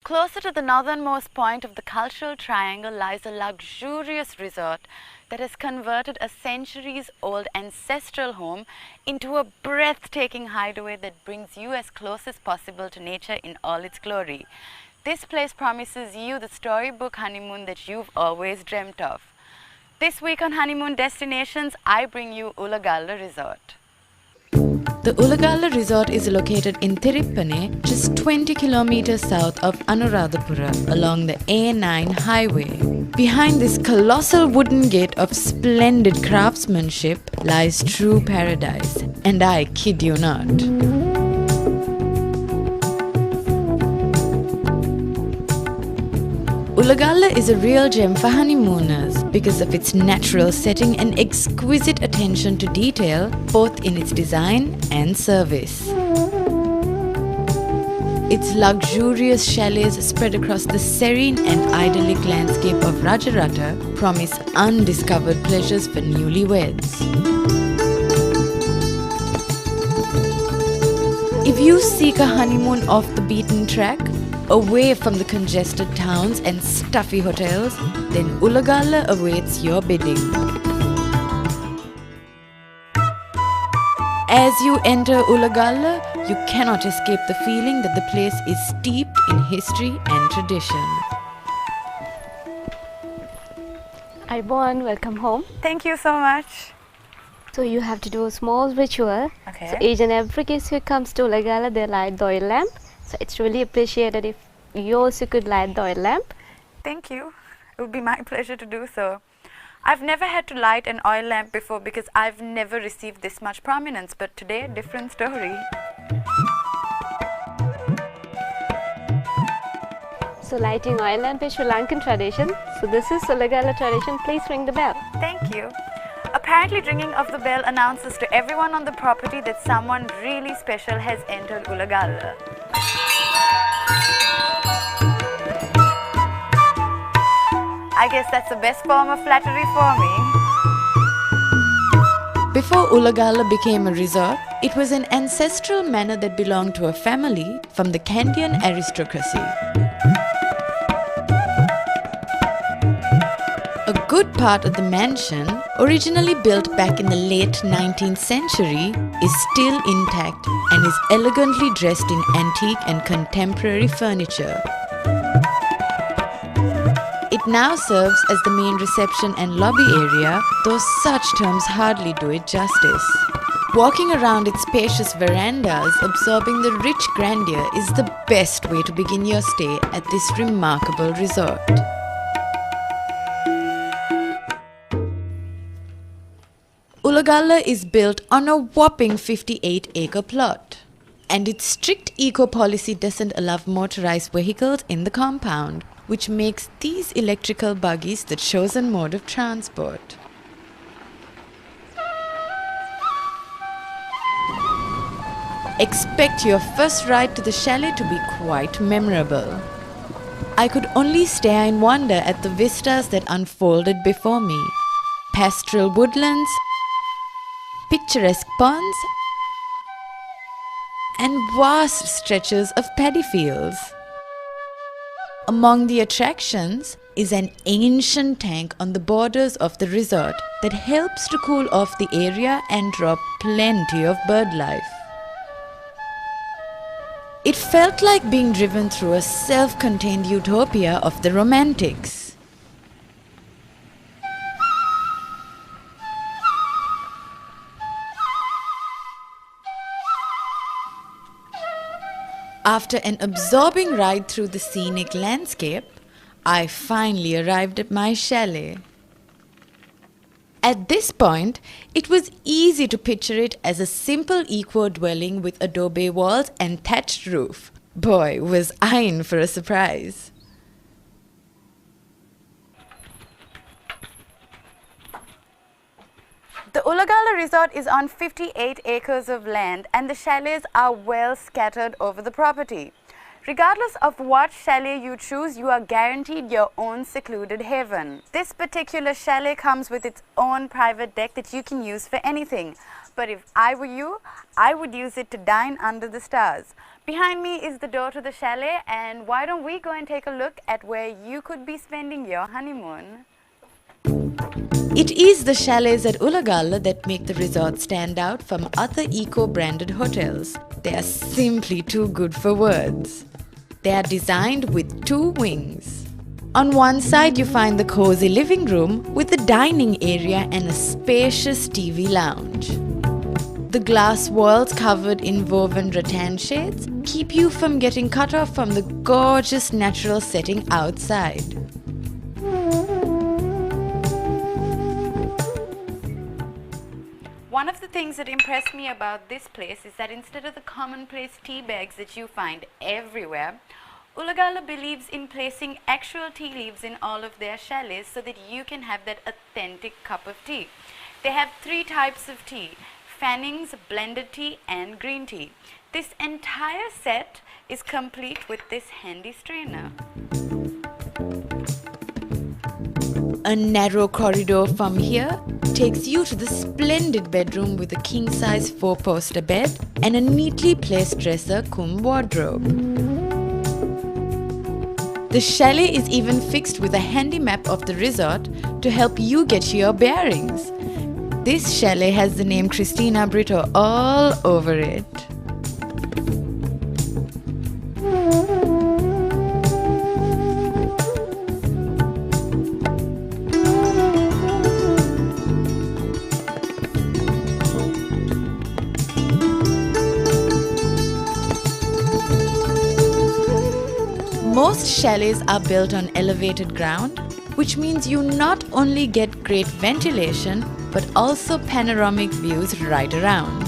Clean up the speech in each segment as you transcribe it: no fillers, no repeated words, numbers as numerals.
Closer to the northernmost point of the cultural triangle lies a luxurious resort that has converted a centuries-old ancestral home into a breathtaking hideaway that brings you as close as possible to nature in all its glory. This place promises you the storybook honeymoon that you've always dreamt of. This week on Honeymoon Destinations, I bring you Ulagalla Resort. The Ulagalla Resort is located in Tirupane, just 20 kilometers south of Anuradhapura, along the A9 highway. Behind this colossal wooden gate of splendid craftsmanship lies true paradise, and I kid you not. Ulagalla is a real gem for honeymooners because of its natural setting and exquisite attention to detail, both in its design and service. Its luxurious chalets spread across the serene and idyllic landscape of Rajarata promise undiscovered pleasures for newlyweds. If you seek a honeymoon off the beaten track, away from the congested towns and stuffy hotels, then Ulagalla awaits your bidding. As you enter Ulagalla, you cannot escape the feeling that the place is steeped in history and tradition. Ivan, welcome home. Thank you so much. So you have to do a small ritual. Okay. So each and every guest who comes to Ulagalla, they light the oil lamp. So it's really appreciated if you also could light the oil lamp. Thank you. It would be my pleasure to do so. I've never had to light an oil lamp before because I've never received this much prominence, but today, a different story. So lighting oil lamp is Sri Lankan tradition. So this is Ulagalla tradition. Please ring the bell. Thank you. Apparently, ringing of the bell announces to everyone on the property that someone really special has entered Ulagalla. I guess that's the best form of flattery for me. Before Ulagalla became a resort, it was an ancestral manor that belonged to a family from the Kandyan aristocracy. A good part of the mansion, originally built back in the late 19th century, is still intact and is elegantly dressed in antique and contemporary furniture. It now serves as the main reception and lobby area, though such terms hardly do it justice. Walking around its spacious verandas, absorbing the rich grandeur is the best way to begin your stay at this remarkable resort. Ulagalla is built on a whopping 58-acre plot, and its strict eco-policy doesn't allow motorized vehicles in the compound, which makes these electrical buggies the chosen mode of transport. Expect your first ride to the chalet to be quite memorable. I could only stare in wonder at the vistas that unfolded before me. Pastoral woodlands, picturesque ponds, and vast stretches of paddy fields. Among the attractions is an ancient tank on the borders of the resort that helps to cool off the area and draw plenty of bird life. It felt like being driven through a self-contained utopia of the romantics. After an absorbing ride through the scenic landscape, I finally arrived at my chalet. At this point, it was easy to picture it as a simple eco-dwelling with adobe walls and thatched roof. Boy, was I in for a surprise. The Ulagalla Resort is on 58 acres of land and the chalets are well scattered over the property. Regardless of what chalet you choose, you are guaranteed your own secluded haven. This particular chalet comes with its own private deck that you can use for anything. but if I were you, I would use it to dine under the stars. Behind me is the door to the chalet, and why don't we go and take a look at where you could be spending your honeymoon? It is the chalets at Ulagalla that make the resort stand out from other eco-branded hotels. They are simply too good for words. They are designed with 2 wings. On one side you find the cozy living room with a dining area and a spacious TV lounge. The glass walls covered in woven rattan shades keep you from getting cut off from the gorgeous natural setting outside. One of the things that impressed me about this place is that instead of the commonplace tea bags that you find everywhere, Ulagalla believes in placing actual tea leaves in all of their chalets so that you can have that authentic cup of tea. They have 3 types of tea: Fannings, blended tea and green tea. This entire set is complete with this handy strainer. A narrow corridor from here takes you to the splendid bedroom with a king-size 4-poster bed and a neatly placed dresser cum wardrobe. The chalet is even fixed with a handy map of the resort to help you get your bearings. This chalet has the name Christina Brito all over it. Most chalets are built on elevated ground, which means you not only get great ventilation but also panoramic views right around.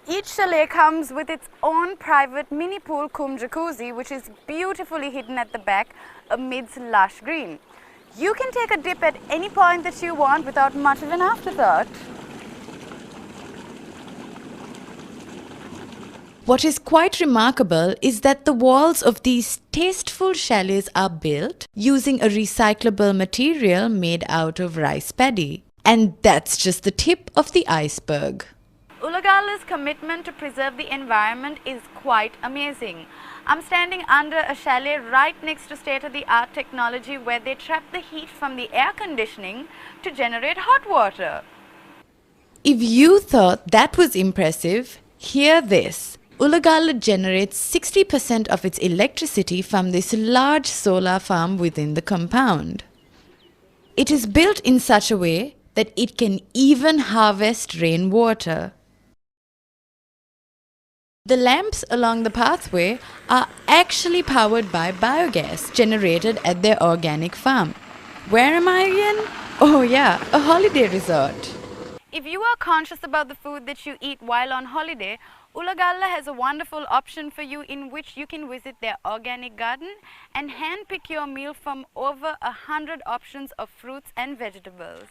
Each chalet comes with its own private mini pool cum jacuzzi, which is beautifully hidden at the back amidst lush green. You can take a dip at any point that you want without much of an afterthought. What is quite remarkable is that the walls of these tasteful chalets are built using a recyclable material made out of rice paddy. And that's just the tip of the iceberg. Ulagalla's commitment to preserve the environment is quite amazing. I'm standing under a chalet right next to state-of-the-art technology where they trap the heat from the air conditioning to generate hot water. If you thought that was impressive, hear this. Ulagalla generates 60% of its electricity from this large solar farm within the compound. It is built in such a way that it can even harvest rainwater. The lamps along the pathway are actually powered by biogas generated at their organic farm. Where am I again? Oh yeah, a holiday resort. If you are conscious about the food that you eat while on holiday, Ulagalla has a wonderful option for you in which you can visit their organic garden and hand-pick your meal from over 100 options of fruits and vegetables.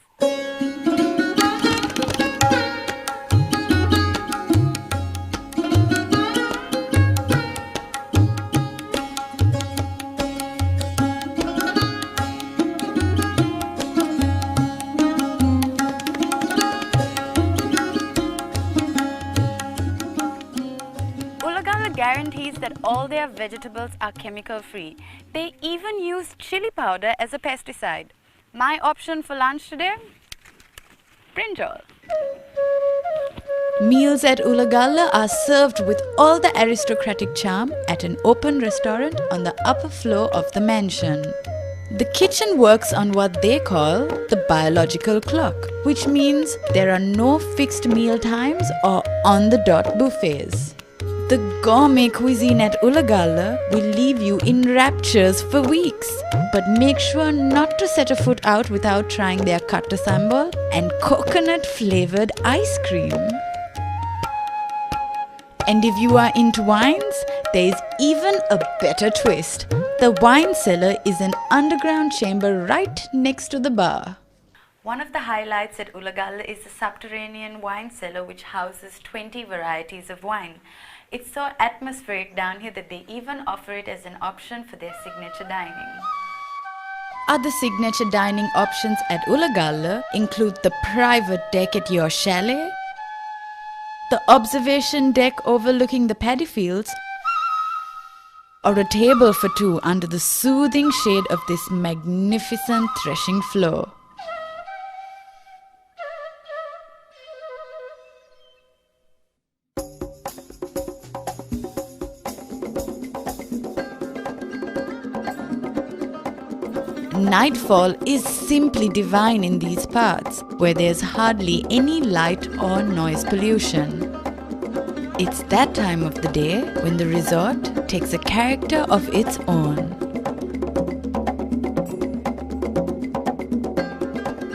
Guarantees that all their vegetables are chemical free. They even use chili powder as a pesticide. My option for lunch today? Brinjal. Meals at Ulagalla are served with all the aristocratic charm at an open restaurant on the upper floor of the mansion. The kitchen works on what they call the biological clock, which means there are no fixed meal times or on-the-dot buffets. The gourmet cuisine at Ulagalla will leave you in raptures for weeks. But make sure not to set a foot out without trying their katta sambal and coconut-flavored ice cream. And if you are into wines, there is even a better twist. The wine cellar is an underground chamber right next to the bar. One of the highlights at Ulagalla is the subterranean wine cellar, which houses 20 varieties of wine. It's so atmospheric down here that they even offer it as an option for their signature dining. Other signature dining options at Ulagalla include the private deck at your chalet, the observation deck overlooking the paddy fields, or a table for two under the soothing shade of this magnificent threshing floor. Nightfall is simply divine in these parts, where there's hardly any light or noise pollution. It's that time of the day when the resort takes a character of its own.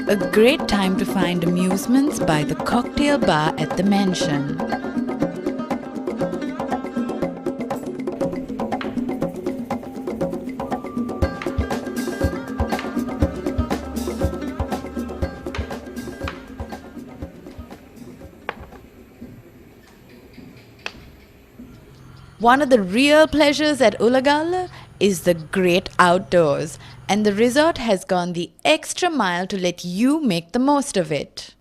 A great time to find amusements by the cocktail bar at the mansion. One of the real pleasures at Ulagalla is the great outdoors, and the resort has gone the extra mile to let you make the most of it.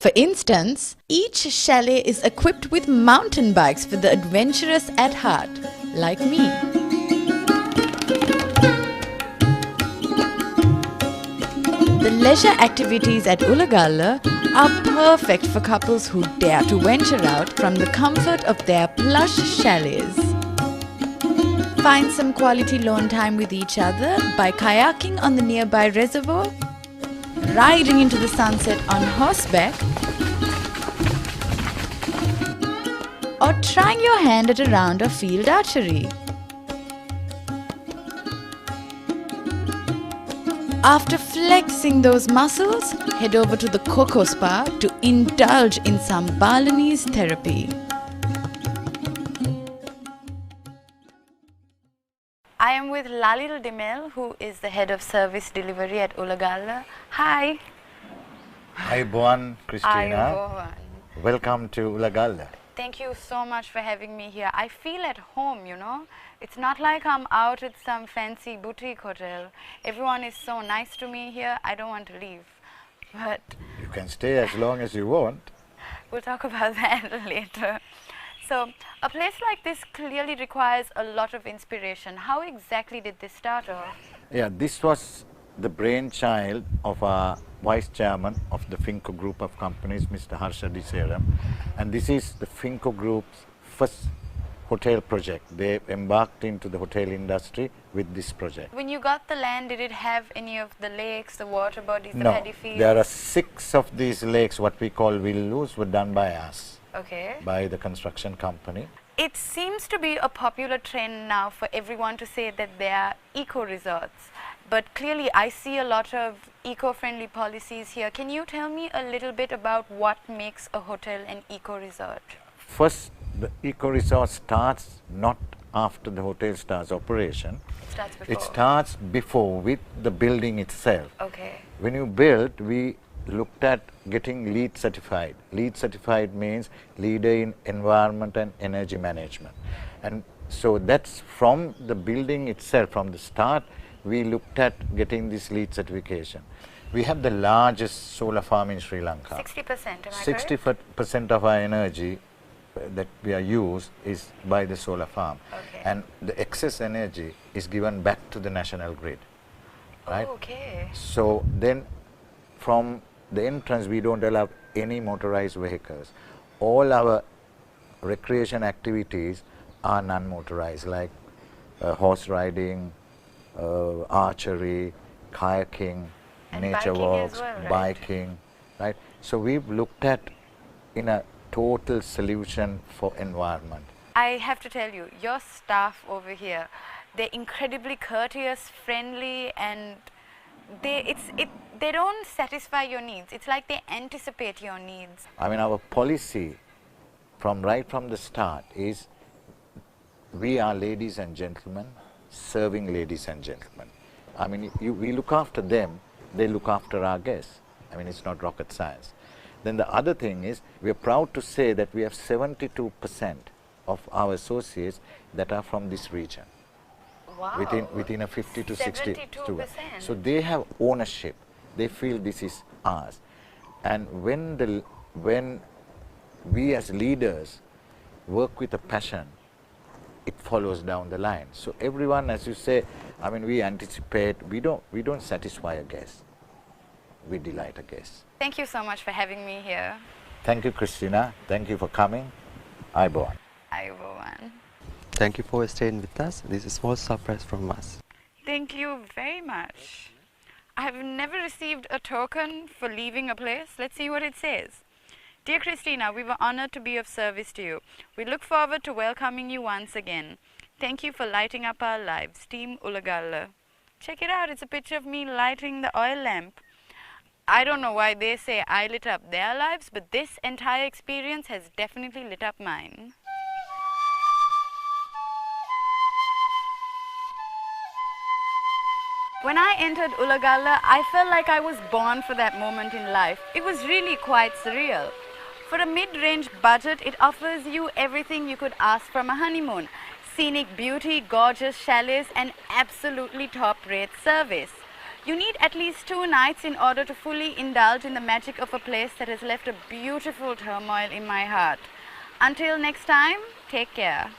For instance, each chalet is equipped with mountain bikes for the adventurous at heart, like me. The leisure activities at Ulagalla are perfect for couples who dare to venture out from the comfort of their plush chalets. Find some quality lone time with each other by kayaking on the nearby reservoir, riding into the sunset on horseback, or trying your hand at a round of field archery. After flexing those muscles, head over to the Coco Spa to indulge in some Balinese therapy. I am with Lalil Dimel, who is the head of service delivery at Ulagalla. Hi. Hi, Buan, Christina. Ayubowan. Welcome to Ulagalla. Thank you so much for having me here. I feel at home, you know. It's not like I'm out at some fancy boutique hotel. Everyone is so nice to me here, I don't want to leave. But You can stay as long as you want. we'll talk about that later. So, a place like this clearly requires a lot of inspiration. How exactly did this start off? Yeah, this was the brainchild of our vice chairman of the Finco group of companies, Mr. Harsha Diseram. And this is the Finco group's first hotel project. They embarked into the hotel industry with this project. When you got the land, did it have any of the lakes, the water bodies, the No, paddy fields? there are 6 of these lakes, what we call villus, were done by us, Okay. by the construction company. It seems to be a popular trend now for everyone to say that they are eco-resorts. But clearly I see a lot of eco-friendly policies here. Can you tell me a little bit about what makes a hotel an eco-resort? First, the eco-resort starts not after the hotel starts operation. It starts before. It starts before with the building itself. Okay. When you build, we looked at getting LEED certified. LEED certified means leader in environment and energy management. And so that's from the building itself, from the start, we looked at getting this LEED certification. We have the largest solar farm in Sri Lanka. 60%, am I correct? 60% of our energy that we are used is by the solar farm. Okay. And the excess energy is given back to the national grid. Right? Oh, okay. So then from the entrance we don't allow any motorized vehicles. All our recreation activities are non-motorized, like horse riding, archery, kayaking, And nature biking walks, as well, right? biking, right? So we've looked at in a total solution for environment. I have to tell you, your staff over here, they're incredibly courteous, friendly, and they don't satisfy your needs. It's like they anticipate your needs. I mean, our policy right from the start is we are ladies and gentlemen serving ladies and gentlemen. I mean, we look after them, they look after our guests. I mean, it's not rocket science. Then the other thing is, we are proud to say that we have 72% of our associates that are from this region. Wow. Within a 50 to 60 students. 72%. So they have ownership. They feel this is ours. And when we as leaders work with a passion, it follows down the line. So everyone, as you say, I mean, we anticipate. We don't satisfy a guest. We delight a guest. Thank you so much for having me here. Thank you, Christina. Thank you for coming. Aibon. Ayubowan. Thank you for staying with us. This is a small surprise from us. Thank you very much. I have never received a token for leaving a place. Let's see what it says. Dear Christina, we were honored to be of service to you. We look forward to welcoming you once again. Thank you for lighting up our lives. Team Ulagalla. Check it out. It's a picture of me lighting the oil lamp. I don't know why they say I lit up their lives, but this entire experience has definitely lit up mine. When I entered Ulagalla, I felt like I was born for that moment in life. It was really quite surreal. For a mid-range budget, it offers you everything you could ask from a honeymoon. Scenic beauty, gorgeous chalets, and absolutely top-rate service. You need at least 2 nights in order to fully indulge in the magic of a place that has left a beautiful turmoil in my heart. Until next time, take care.